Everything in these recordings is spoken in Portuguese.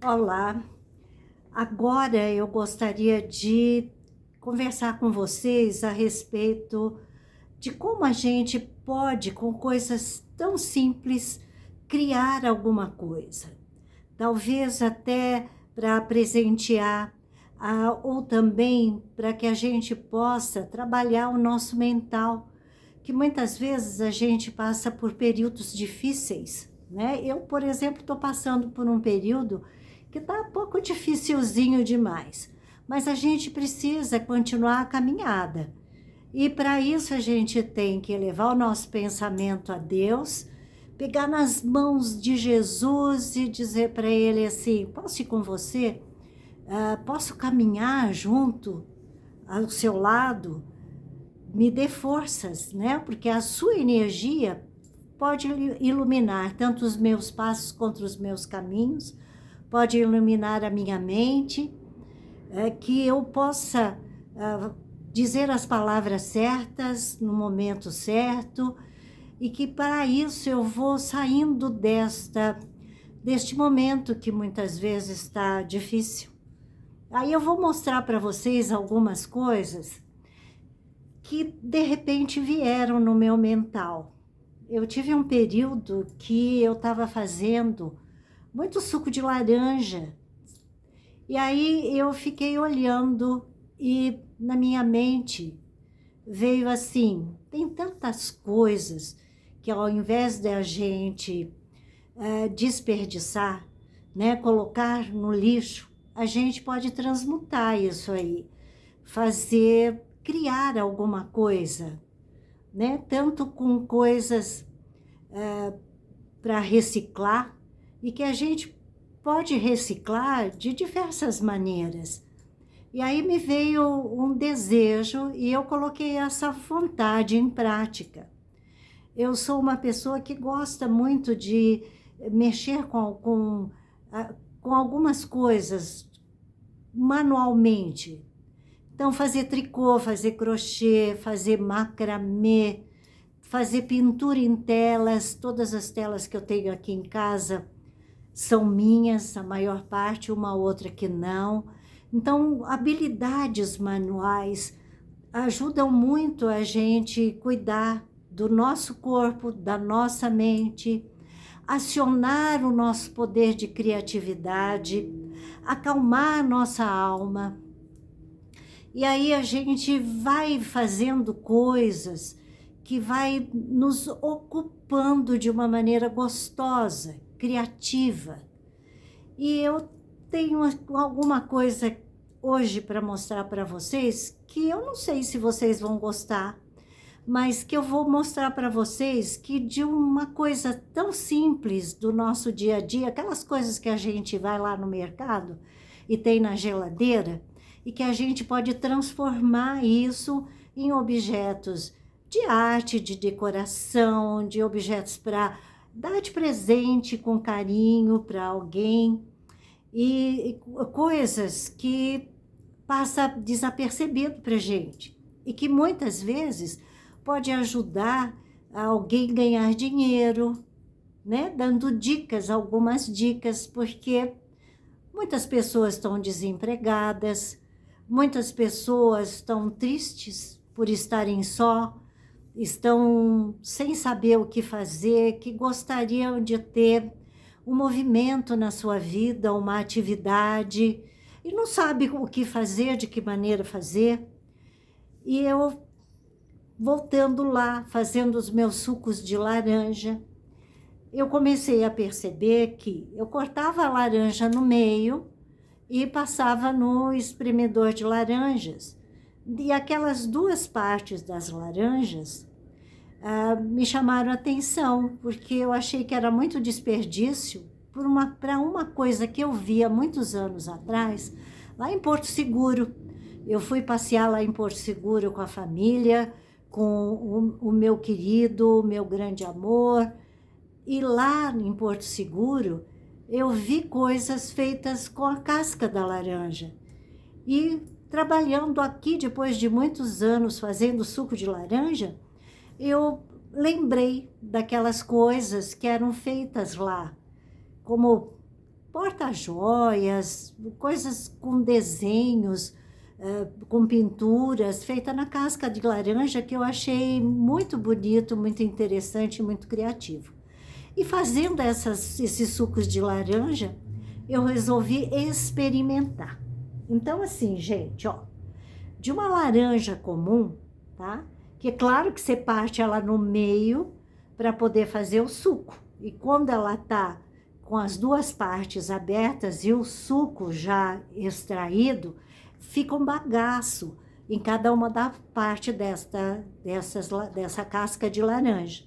Olá, agora eu gostaria de conversar com vocês a respeito de como a gente pode, com coisas tão simples, criar alguma coisa. Talvez até para presentear, ou também para que a gente possa trabalhar o nosso mental, que muitas vezes a gente passa por períodos difíceis, né? Eu, por exemplo, estou passando por um período que está um pouco dificilzinho demais, mas a gente precisa continuar a caminhada. E para isso a gente tem que elevar o nosso pensamento a Deus, pegar nas mãos de Jesus e dizer para Ele assim: posso ir com você? Posso caminhar junto ao seu lado? Me dê forças, né? Porque a sua energia pode iluminar tanto os meus passos quanto os meus caminhos, pode iluminar a minha mente, que eu possa dizer as palavras certas no momento certo, e que para isso eu vou saindo deste momento que muitas vezes está difícil. Aí eu vou mostrar para vocês algumas coisas que de repente vieram no meu mental. Eu tive um período que eu estava fazendo muito suco de laranja, e aí eu fiquei olhando e na minha mente veio assim: tem tantas coisas que ao invés de a gente desperdiçar, né, colocar no lixo, a gente pode transmutar isso aí, criar alguma coisa, né? Tanto com coisas para reciclar, e que a gente pode reciclar de diversas maneiras. E aí me veio um desejo e eu coloquei essa vontade em prática. Eu sou uma pessoa que gosta muito de mexer com algumas coisas manualmente. Então, fazer tricô, fazer crochê, fazer macramê, fazer pintura em telas. Todas as telas que eu tenho aqui em casa são minhas, a maior parte, uma outra que não. Então, habilidades manuais ajudam muito a gente cuidar do nosso corpo, da nossa mente, acionar o nosso poder de criatividade, acalmar a nossa alma. E aí a gente vai fazendo coisas que vai nos ocupando de uma maneira gostosa, criativa. E eu tenho alguma coisa hoje para mostrar para vocês que eu não sei se vocês vão gostar, mas que eu vou mostrar para vocês que de uma coisa tão simples do nosso dia a dia, aquelas coisas que a gente vai lá no mercado e tem na geladeira, e que a gente pode transformar isso em objetos de arte, de decoração, de objetos para dar de presente com carinho para alguém, e coisas que passa desapercebido para a gente e que muitas vezes pode ajudar alguém a ganhar dinheiro, né? Dando dicas, algumas dicas, porque muitas pessoas estão desempregadas, muitas pessoas estão tristes por estarem só, estão sem saber o que fazer, que gostariam de ter um movimento na sua vida, uma atividade, e não sabe o que fazer, de que maneira fazer. E eu, voltando lá, fazendo os meus sucos de laranja, eu comecei a perceber que eu cortava a laranja no meio e passava no espremedor de laranjas. E aquelas duas partes das laranjas me chamaram a atenção, porque eu achei que era muito desperdício para uma coisa que eu vi há muitos anos atrás, lá em Porto Seguro. Eu fui passear lá em Porto Seguro com a família, com o meu querido, o meu grande amor, e lá em Porto Seguro eu vi coisas feitas com a casca da laranja. E trabalhando aqui, depois de muitos anos fazendo suco de laranja, eu lembrei daquelas coisas que eram feitas lá, como porta-joias, coisas com desenhos, com pinturas, feita na casca de laranja, que eu achei muito bonito, muito interessante, muito criativo. E fazendo esses sucos de laranja, eu resolvi experimentar. Então, assim, gente, ó, de uma laranja comum, tá? Que é claro que você parte ela no meio para poder fazer o suco. E quando ela tá com as duas partes abertas e o suco já extraído, fica um bagaço em cada uma da parte dessa casca de laranja.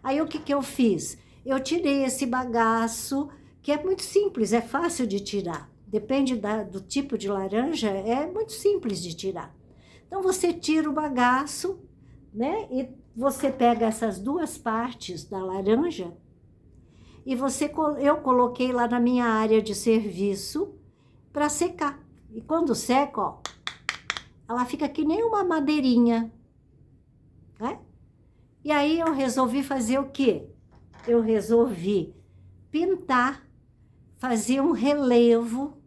Aí o que eu fiz? Eu tirei esse bagaço, que é muito simples, é fácil de tirar. Depende do tipo de laranja, é muito simples de tirar. Então, você tira o bagaço, né? E você pega essas duas partes da laranja e eu coloquei lá na minha área de serviço para secar. E quando seca, ó, ela fica que nem uma madeirinha, né? E aí eu resolvi fazer o quê? Eu resolvi pintar, fazer um relevo,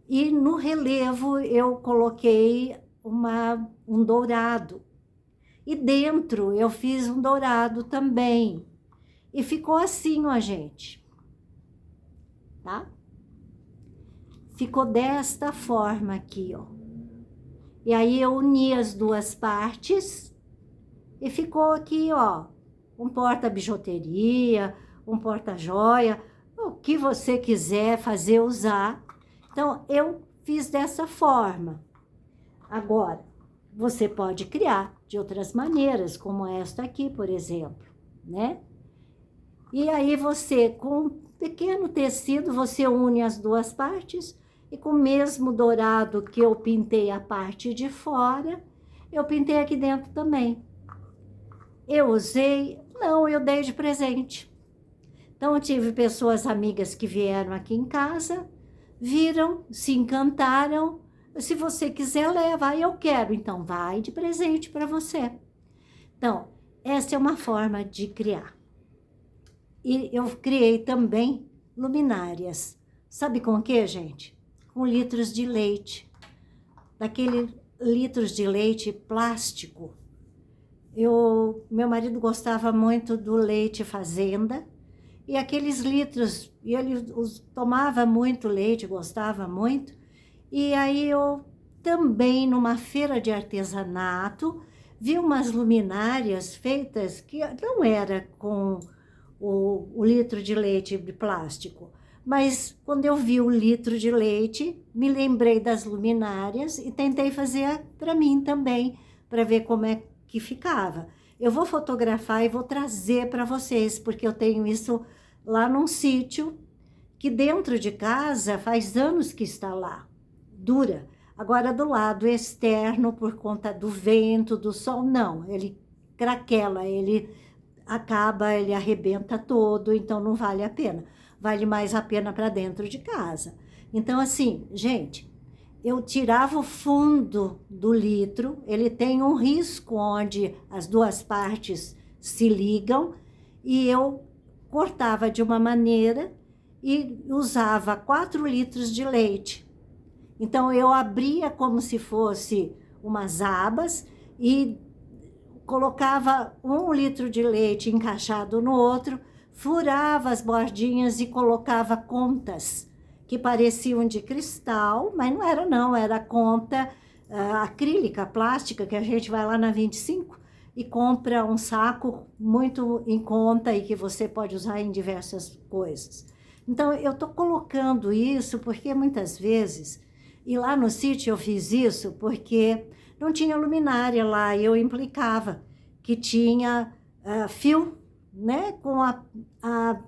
e no relevo eu coloquei um dourado. E dentro eu fiz um dourado também. E ficou assim, ó, gente. Tá? Ficou desta forma aqui, ó. E aí eu uni as duas partes e ficou aqui, ó, um porta-bijuteria, um porta-joia, o que você quiser fazer, usar. Então, eu fiz dessa forma. Agora, você pode criar de outras maneiras, como esta aqui, por exemplo, né? E aí você, com um pequeno tecido, você une as duas partes e com o mesmo dourado que eu pintei a parte de fora, eu pintei aqui dentro também. Eu usei? Não, eu dei de presente. Então, eu tive pessoas amigas que vieram aqui em casa, viram, se encantaram. Se você quiser, leva. Aí eu quero, então vai de presente para você. Então, essa é uma forma de criar. E eu criei também luminárias. Sabe com o que, gente? Com litros de leite. Daquele litros de leite plástico. Meu marido gostava muito do leite fazenda. E aqueles litros, e ele tomava muito leite, gostava muito. E aí eu também, numa feira de artesanato, vi umas luminárias feitas que não era com o litro de leite de plástico. Mas quando eu vi o litro de leite, me lembrei das luminárias e tentei fazer para mim também, para ver como é que ficava. Eu vou fotografar e vou trazer para vocês, porque eu tenho isso lá num sítio que dentro de casa faz anos que está lá. Dura. Agora, do lado externo, por conta do vento, do sol, não. Ele craquela, ele arrebenta todo, então não vale a pena. Vale mais a pena para dentro de casa. Então, assim, gente, eu tirava o fundo do litro, ele tem um risco onde as duas partes se ligam, e eu cortava de uma maneira e usava 4 litros de leite. Então, eu abria como se fosse umas abas e colocava 1 litro de leite encaixado no outro, furava as bordinhas e colocava contas que pareciam de cristal, mas não era não, era conta acrílica, plástica, que a gente vai lá na 25 e compra um saco muito em conta e que você pode usar em diversas coisas. Então, eu estou colocando isso porque muitas vezes, e lá no sítio eu fiz isso porque não tinha luminária lá, e eu implicava que tinha fio, né, com a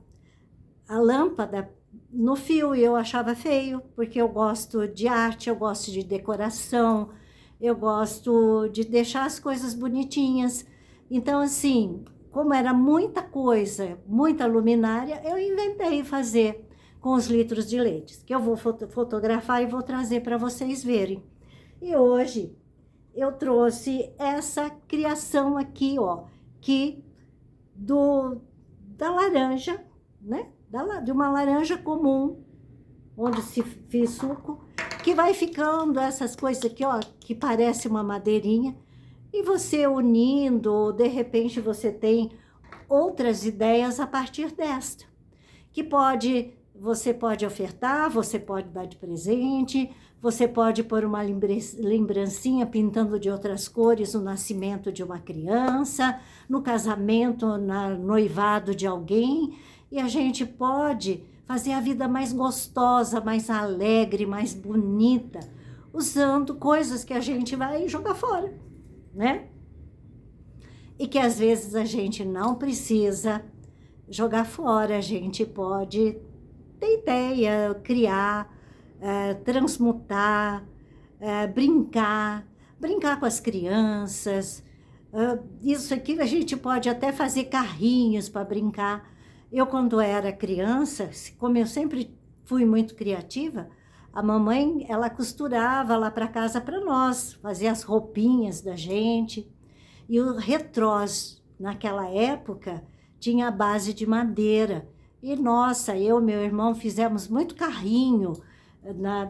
lâmpada no fio, e eu achava feio, porque eu gosto de arte, eu gosto de decoração, eu gosto de deixar as coisas bonitinhas. Então, assim, como era muita coisa, muita luminária, eu inventei fazer com os litros de leite, que eu vou fotografar e vou trazer para vocês verem. E hoje eu trouxe essa criação aqui, ó, da laranja, né? de uma laranja comum, onde se fez suco, que vai ficando essas coisas aqui, ó, que parece uma madeirinha, e você unindo, ou de repente você tem outras ideias a partir desta, que você pode ofertar, você pode dar de presente, você pode pôr uma lembrancinha pintando de outras cores o nascimento de uma criança, no casamento, no noivado de alguém, e a gente pode fazer a vida mais gostosa, mais alegre, mais bonita, usando coisas que a gente vai jogar fora, né? E que às vezes a gente não precisa jogar fora, a gente pode ter ideia, criar, transmutar, brincar com as crianças. Isso aqui a gente pode até fazer carrinhos para brincar. Eu, quando era criança, como eu sempre fui muito criativa, a mamãe, ela costurava lá para casa para nós, fazia as roupinhas da gente. E o retrós, naquela época, tinha a base de madeira. E, nossa, eu e meu irmão fizemos muito carrinho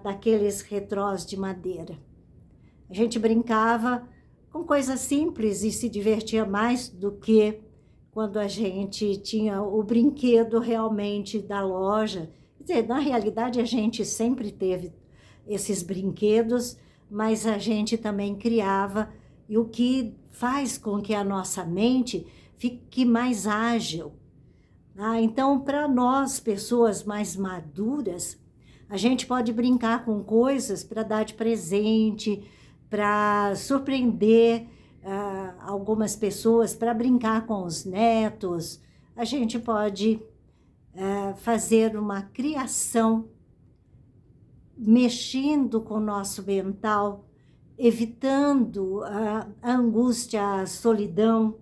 daqueles retrós de madeira. A gente brincava com coisas simples e se divertia mais do que quando a gente tinha o brinquedo realmente da loja. Quer dizer, na realidade, a gente sempre teve esses brinquedos, mas a gente também criava, e o que faz com que a nossa mente fique mais ágil. Então, para nós, pessoas mais maduras, a gente pode brincar com coisas para dar de presente, para surpreender algumas pessoas, para brincar com os netos. A gente pode fazer uma criação, mexendo com o nosso mental, evitando a angústia, a solidão,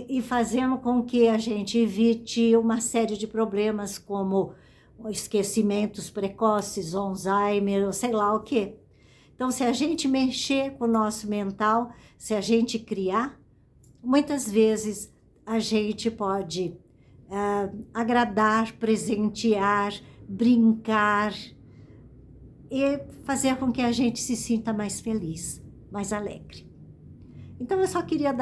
e fazendo com que a gente evite uma série de problemas como esquecimentos precoces, Alzheimer, ou sei lá o quê. Então, se a gente mexer com o nosso mental, se a gente criar, muitas vezes a gente pode agradar, presentear, brincar e fazer com que a gente se sinta mais feliz, mais alegre. Então, eu só queria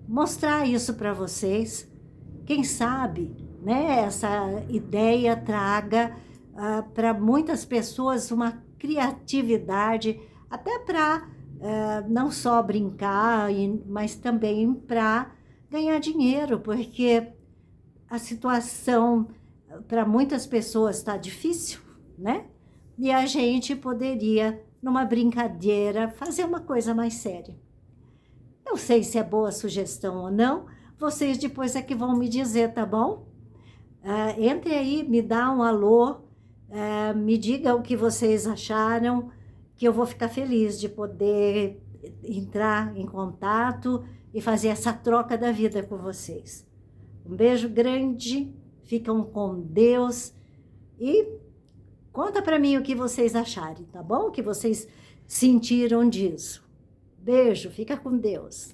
mostrar isso para vocês. Quem sabe, né, essa ideia traga para muitas pessoas uma criatividade, até para não só brincar, mas também para ganhar dinheiro, porque a situação para muitas pessoas está difícil, né? E a gente poderia, numa brincadeira, fazer uma coisa mais séria. Não sei se é boa sugestão ou não, vocês depois é que vão me dizer, tá bom? Entre aí, me dá um alô, me diga o que vocês acharam, que eu vou ficar feliz de poder entrar em contato e fazer essa troca da vida com vocês. Um beijo grande, ficam com Deus e conta para mim o que vocês acharem, tá bom? O que vocês sentiram disso. Beijo, fica com Deus.